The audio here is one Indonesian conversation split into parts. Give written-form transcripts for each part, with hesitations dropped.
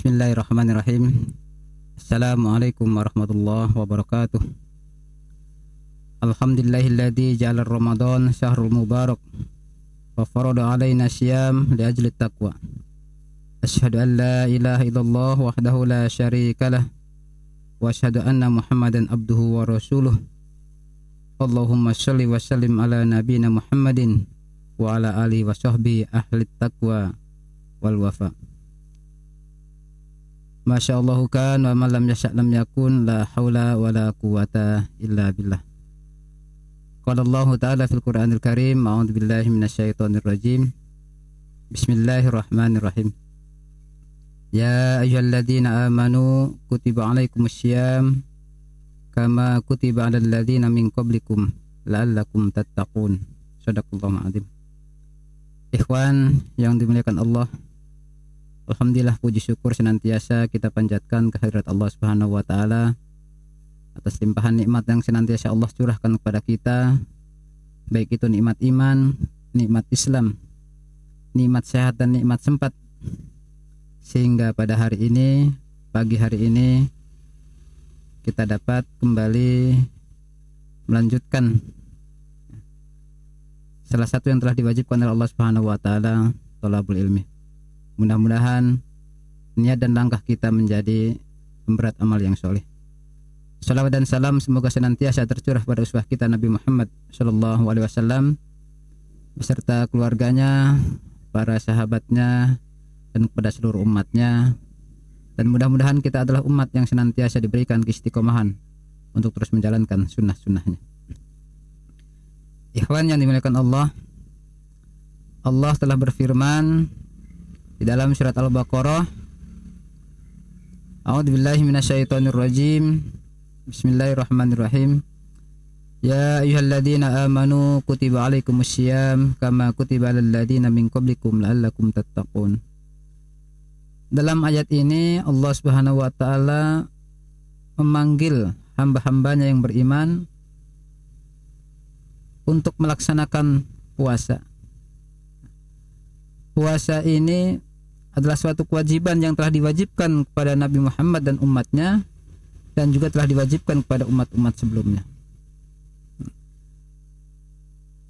Bismillahirrahmanirrahim. Assalamualaikum warahmatullahi wabarakatuh. Alhamdulillahilladzi ja'ala Ramadan syahrul mubarak wa farada alaina syiyam li ajli taqwa. Asyhadu an la ilaha illallah wahdahu la syarikalah wa asyhadu anna Muhammadan abduhu wa rasuluh. Allahumma shalli wa sallim ala nabiyyina Muhammadin wa ala alihi wa sahbihi ahli taqwa wal wafa. Masyaallahu kan wa man lam yasha' lam yakun, la haula wa la quwata illa billah. Qala Allah ta'ala fil Qur'anil Karim, a'udzu billahi minasyaitonir rajim. Bismillahirrahmanirrahim. Ya ayyuhalladzina amanu kutiba 'alaikumussyiyam kama kutiba 'alal ladzina min qablikum la'allakum tattaqun. Shadaqallahul 'adzim. Ikhwan yang dimuliakan Allah, alhamdulillah, puji syukur senantiasa kita panjatkan kehadirat Allah Subhanahu wa taala atas limpahan nikmat yang senantiasa Allah curahkan kepada kita, baik itu nikmat iman, nikmat Islam, nikmat sehat dan nikmat sempat, sehingga pada hari ini, pagi hari ini, kita dapat kembali melanjutkan salah satu yang telah diwajibkan oleh Allah Subhanahu wa taala, thalabul ilmi. Mudah-mudahan niat dan langkah kita menjadi pemberat amal yang soleh. Salawat dan salam semoga senantiasa tercurah pada uswah kita Nabi Muhammad sallallahu alaihi wasallam beserta keluarganya, para sahabatnya, dan kepada seluruh umatnya. Dan mudah-mudahan kita adalah umat yang senantiasa diberikan keistiqomahan untuk terus menjalankan sunnah-sunnahnya. Ikhwan yang dimuliakan Allah, Allah telah berfirman di dalam surat Al-Baqarah, a'udzubillahi minasyaitonir rajim. Bismillahirrahmanirrahim. Ya ayyuhalladzina amanu kutiba 'alaikumussyiyam kama kutiba 'alal ladzina min qablikum la'allakum tattaqun. Dalam ayat ini Allah Subhanahu wa taala memanggil hamba-hambanya yang beriman untuk melaksanakan puasa. Puasa ini adalah suatu kewajiban yang telah diwajibkan kepada Nabi Muhammad dan umatnya, dan juga telah diwajibkan kepada umat-umat sebelumnya.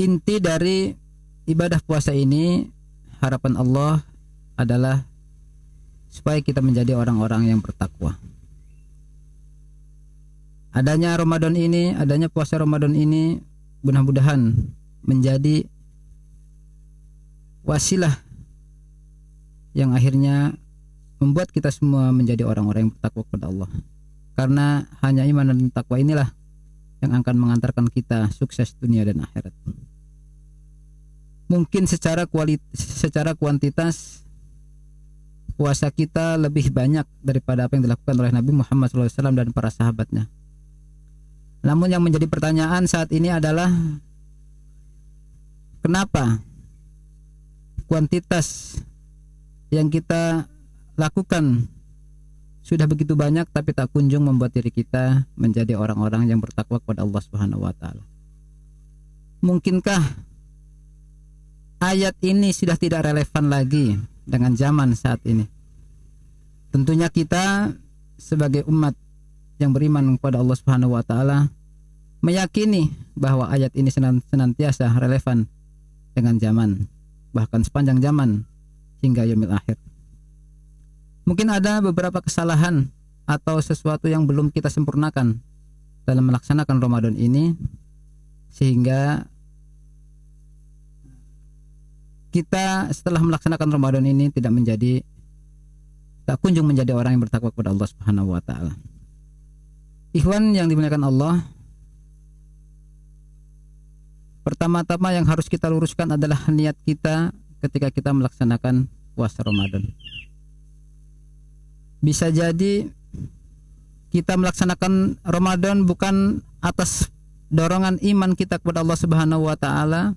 Inti dari ibadah puasa ini, harapan Allah adalah supaya kita menjadi orang-orang yang bertakwa. Adanya Ramadan ini, adanya puasa Ramadan ini, mudah-mudahan menjadi wasilah yang akhirnya membuat kita semua menjadi orang-orang yang bertakwa kepada Allah. Karena hanya iman dan takwa inilah yang akan mengantarkan kita sukses dunia dan akhirat. Mungkin secara kuantitas puasa kita lebih banyak daripada apa yang dilakukan oleh Nabi Muhammad SAW dan para sahabatnya. Namun yang menjadi pertanyaan saat ini adalah, kenapa kuantitas yang kita lakukan sudah begitu banyak tapi tak kunjung membuat diri kita menjadi orang-orang yang bertakwa kepada Allah Subhanahu wa taala? Mungkinkah ayat ini sudah tidak relevan lagi dengan zaman saat ini? Tentunya kita sebagai umat yang beriman kepada Allah Subhanahu wa taala meyakini bahwa ayat ini senantiasa relevan dengan zaman, bahkan sepanjang zaman hingga yaumil akhir. Mungkin ada beberapa kesalahan atau sesuatu yang belum kita sempurnakan dalam melaksanakan Ramadan ini, sehingga kita setelah melaksanakan Ramadan ini tak kunjung menjadi orang yang bertakwa kepada Allah Subhanahu wa taala. Ikhwan yang dimuliakan Allah, pertama-tama yang harus kita luruskan adalah niat kita ketika kita melaksanakan puasa Ramadan. Bisa jadi kita melaksanakan Ramadan bukan atas dorongan iman kita kepada Allah Subhanahu wa taala,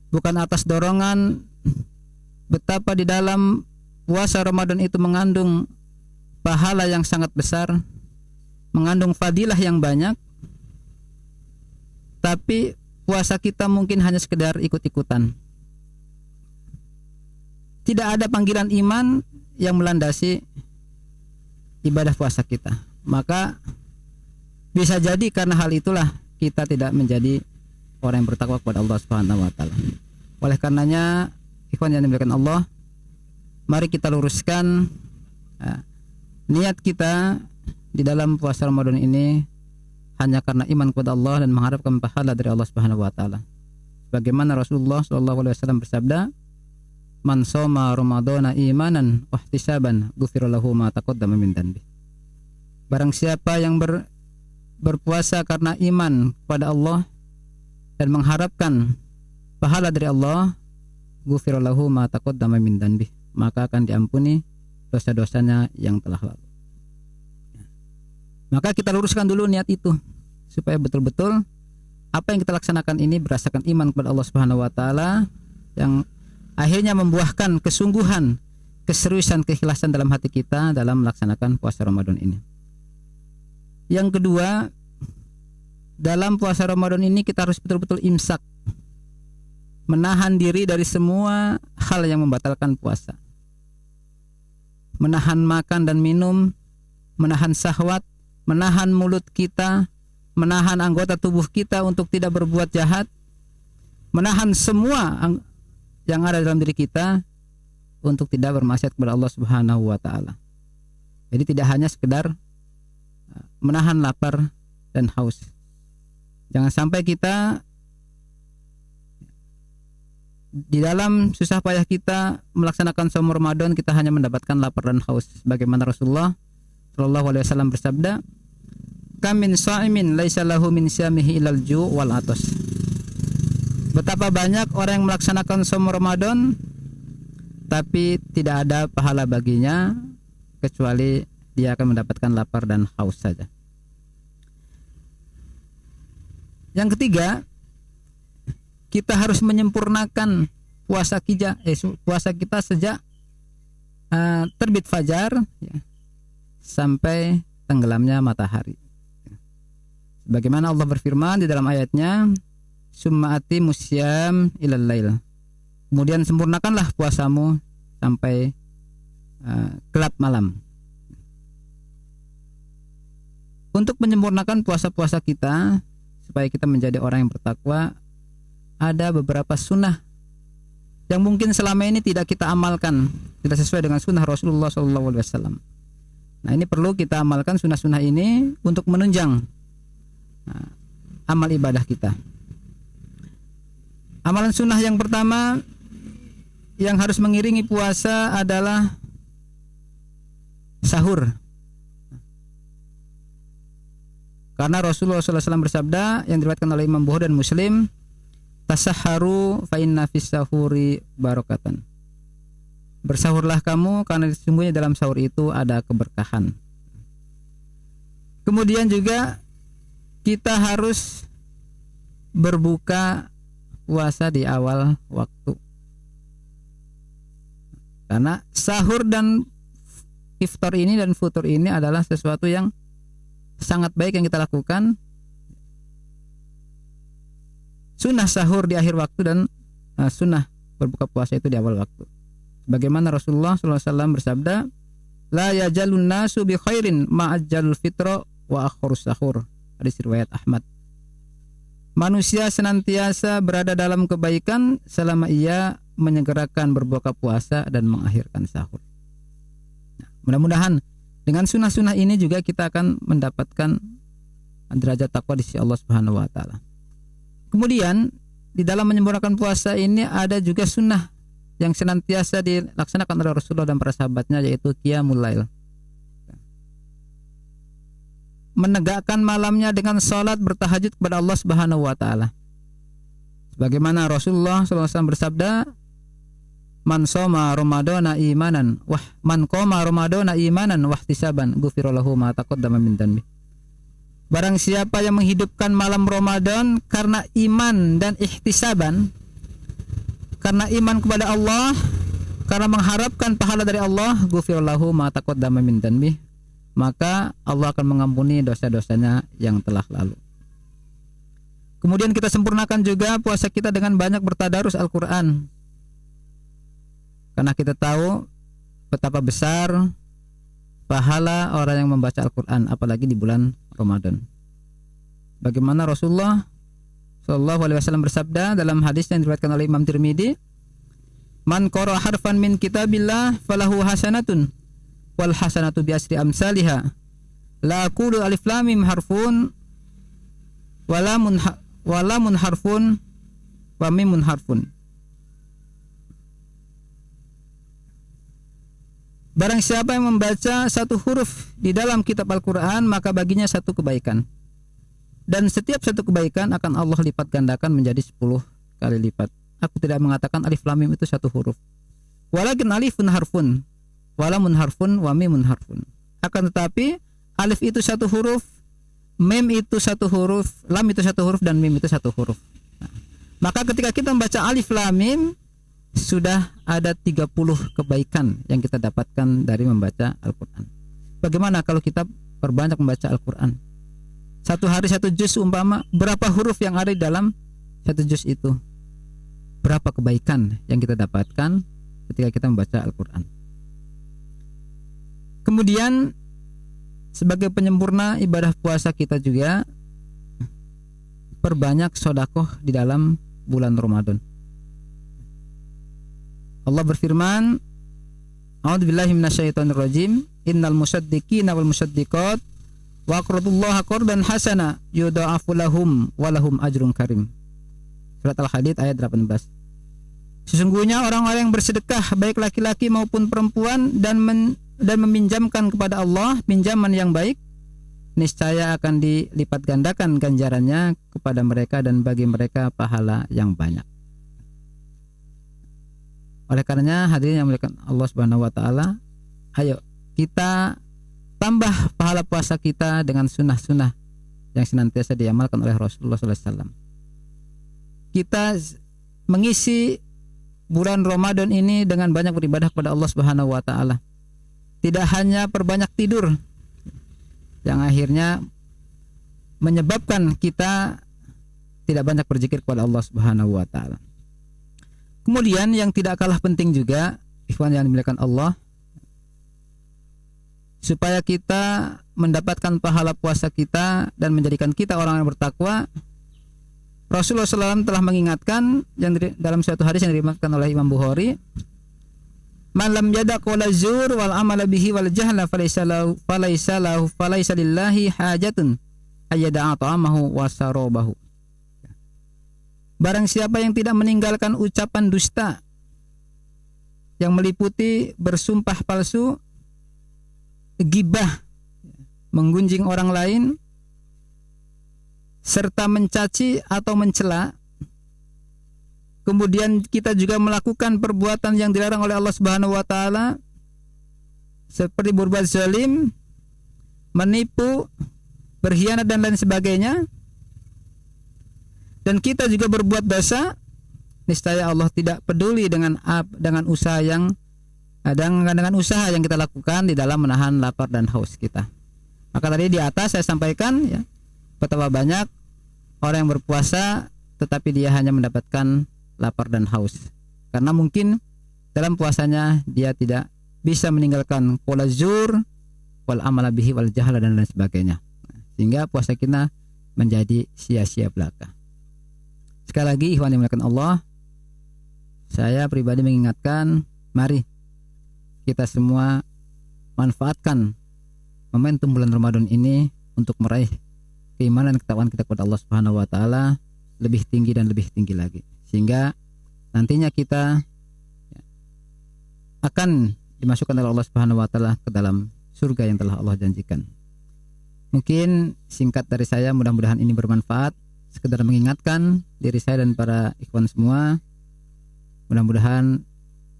bukan atas dorongan betapa di dalam puasa Ramadan itu mengandung pahala yang sangat besar, mengandung fadilah yang banyak, tapi puasa kita mungkin hanya sekedar ikut-ikutan. Tidak ada panggilan iman yang melandasi ibadah puasa kita. Maka bisa jadi karena hal itulah kita tidak menjadi orang yang bertakwa kepada Allah Subhanahu wa taala. Oleh karenanya, ikhwan yang dimuliakan Allah, mari kita luruskan niat kita di dalam puasa Ramadan ini hanya karena iman kepada Allah dan mengharapkan pahala dari Allah Subhanahu wa taala. Bagaimana Rasulullah sallallahu alaihi wasallam bersabda, "Man shoma Ramadhana imanan wa ihtisaban, ghufira lahu ma taqaddama min dhanbi." Barang siapa yang berpuasa karena iman kepada Allah dan mengharapkan pahala dari Allah, ghufira lahu ma taqaddama min dhanbi, maka akan diampuni dosa-dosanya yang telah lalu. Maka kita luruskan dulu niat itu supaya betul-betul apa yang kita laksanakan ini berdasarkan iman kepada Allah Subhanahu wa taala yang akhirnya membuahkan kesungguhan, keseriusan, keikhlasan dalam hati kita dalam melaksanakan puasa Ramadan ini. Yang kedua, dalam puasa Ramadan ini kita harus betul-betul imsak, menahan diri dari semua hal yang membatalkan puasa, menahan makan dan minum, menahan syahwat, menahan mulut kita, menahan anggota tubuh kita untuk tidak berbuat jahat, menahan semua yang ada dalam diri kita untuk tidak bermaksiat kepada Allah Subhanahu wa taala. Jadi tidak hanya sekedar menahan lapar dan haus. Jangan sampai kita di dalam susah payah kita melaksanakan saum Ramadan kita hanya mendapatkan lapar dan haus. Bagaimana Rasulullah sallallahu alaihi wasallam bersabda, "Kam min sha'imin laisa lahu min syamihi ilal ju' wal atas." Betapa banyak orang yang melaksanakan saum Ramadan tapi tidak ada pahala baginya kecuali dia akan mendapatkan lapar dan haus saja. Yang ketiga, kita harus menyempurnakan puasa kita sejak terbit fajar sampai tenggelamnya matahari. Bagaimana Allah berfirman di dalam ayatnya, "Summa atimus syiyam ilal lail." Kemudian sempurnakanlah puasamu sampai gelap malam. Untuk menyempurnakan puasa-puasa kita supaya kita menjadi orang yang bertakwa, ada beberapa sunnah yang mungkin selama ini tidak kita amalkan, tidak sesuai dengan sunnah Rasulullah SAW. Nah, ini perlu kita amalkan sunnah-sunnah ini untuk menunjang amal ibadah kita. Amalan sunnah yang pertama yang harus mengiringi puasa adalah sahur. Karena Rasulullah SAW bersabda yang diriwayatkan oleh Imam Bukhari dan Muslim, "Tasahharu fa inna fis sahuri barakatan." Bersahurlah kamu karena sesungguhnya dalam sahur itu ada keberkahan. Kemudian juga kita harus berbuka puasa di awal waktu. Karena sahur dan iftar ini dan futur ini adalah sesuatu yang sangat baik yang kita lakukan. Sunnah sahur di akhir waktu dan sunnah berbuka puasa itu di awal waktu. Bagaimana Rasulullah SAW bersabda, "La yajalun nasu bi khairin ma'ajjalul fitra wa akhurus sahur." Hadis riwayat Ahmad. Manusia senantiasa berada dalam kebaikan selama ia menyegerakan berbuka puasa dan mengakhirkan sahur. Nah, mudah-mudahan dengan sunnah-sunnah ini juga kita akan mendapatkan derajat takwa di sisi Allah Subhanahu wa taala. Kemudian di dalam menyempurnakan puasa ini ada juga sunnah yang senantiasa dilaksanakan oleh Rasulullah dan para sahabatnya, yaitu qiyamul lail. Menegakkan malamnya dengan salat bertahajud kepada Allah Subhanahu wa taala. Sebagaimana Rasulullah SAW bersabda, "Man shoma Ramadhana imanan man qama Ramadhana imanan wa ihtisaban, ghufira lahu ma taqaddama min dhanbi." Barang siapa yang menghidupkan malam Ramadan karena iman dan ihtisaban, karena iman kepada Allah, karena mengharapkan pahala dari Allah, ghufira lahu ma taqaddama min dhanbi, maka Allah akan mengampuni dosa-dosanya yang telah lalu. Kemudian kita sempurnakan juga puasa kita dengan banyak bertadarus Al-Quran. Karena kita tahu betapa besar pahala orang yang membaca Al-Quran, apalagi di bulan Ramadan. Bagaimana Rasulullah Shallallahu Alaihi Wasallam bersabda dalam hadis yang diriwayatkan oleh Imam Tirmidzi, "Man qara harfan min kitabillah falahu hasanatun, wal hasanatu bi asri amsalihha. La aqulu alif lam mim harfun, walamun harfun, wa mimun harfun." Barang siapa yang membaca satu huruf di dalam kitab Al-Quran, maka baginya satu kebaikan. Dan setiap satu kebaikan akan Allah lipat gandakan menjadi 10 kali lipat. Aku tidak mengatakan alif lam mim itu satu huruf. Walakin alifun harfun, walamun harfun, wa mimun harfun. Akan tetapi alif itu satu huruf, mim itu satu huruf, lam itu satu huruf, dan mim itu satu huruf. Nah, maka ketika kita membaca alif lam mim, sudah ada 30 kebaikan yang kita dapatkan dari membaca Al-Quran. Bagaimana kalau kita perbanyak membaca Al-Quran? Satu hari satu juz umpama, berapa huruf yang ada di dalam satu juz itu? Berapa kebaikan yang kita dapatkan ketika kita membaca Al-Quran? Kemudian sebagai penyempurna ibadah puasa kita juga perbanyak sedekah di dalam bulan Ramadan. Allah berfirman, "A'udzubillahi minasyaitonirrajim. Innal musaddiqina wal musaddiqat wa aqradullaha qardan hasana yudha'afu lahum wa lahum ajrun karim." Surat Al-Hadid ayat 18. Sesungguhnya orang-orang yang bersedekah baik laki-laki maupun perempuan dan meminjamkan kepada Allah pinjaman yang baik, niscaya akan dilipat gandakan ganjarannya kepada mereka dan bagi mereka pahala yang banyak. Oleh karenanya hadirin yang muliakan Allah Subhanahu wa taala, ayo kita tambah pahala puasa kita dengan sunnah-sunnah yang senantiasa diamalkan oleh Rasulullah SAW. Kita mengisi bulan Ramadan ini dengan banyak beribadah kepada Allah Subhanahu wa taala. Tidak hanya perbanyak tidur yang akhirnya menyebabkan kita tidak banyak berzikir kepada Allah Subhanahu wa taala. Kemudian yang tidak kalah penting juga, ikhwan yang dimuliakan Allah, supaya kita mendapatkan pahala puasa kita dan menjadikan kita orang yang bertakwa, Rasulullah SAW telah mengingatkan yang dalam suatu hadis yang diriwayatkan oleh Imam Bukhari, "Man lam yada' qawla zur wal amala bihi wal jahla falaysa lillahi hajatun ayyada'a ta'amahu wa sarabahu." Barang siapa yang tidak meninggalkan ucapan dusta yang meliputi bersumpah palsu, gibah, menggunjing orang lain, serta mencaci atau mencela, kemudian kita juga melakukan perbuatan yang dilarang oleh Allah Subhanahu wa taala seperti berbuat zalim, menipu, berkhianat dan lain sebagainya, dan kita juga berbuat dosa, niscaya Allah tidak peduli dengan usaha yang kita lakukan di dalam menahan lapar dan haus kita. Maka tadi di atas saya sampaikan ya, betapa banyak orang yang berpuasa tetapi dia hanya mendapatkan lapar dan haus, karena mungkin dalam puasanya dia tidak bisa meninggalkan qawla zur wal amala bihi wal jahla dan lain sebagainya, sehingga puasa kita menjadi sia-sia belaka. Sekali lagi ikhwan yang dimuliakan Allah, saya pribadi mengingatkan, mari kita semua manfaatkan momentum bulan Ramadan ini untuk meraih keimanan dan ketakwaan kita kepada Allah Subhanahu wa taala lebih tinggi dan lebih tinggi lagi, sehingga nantinya kita akan dimasukkan oleh Allah Subhanahu wa taala ke dalam surga yang telah Allah janjikan. Mungkin singkat dari saya, mudah-mudahan ini bermanfaat, sekedar mengingatkan diri saya dan para ikhwan semua. Mudah-mudahan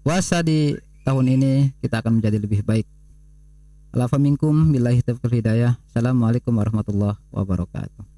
puasa di tahun ini kita akan menjadi lebih baik. Alafa minkum billahi taufiq hidayah. Assalamualaikum warahmatullahi wabarakatuh.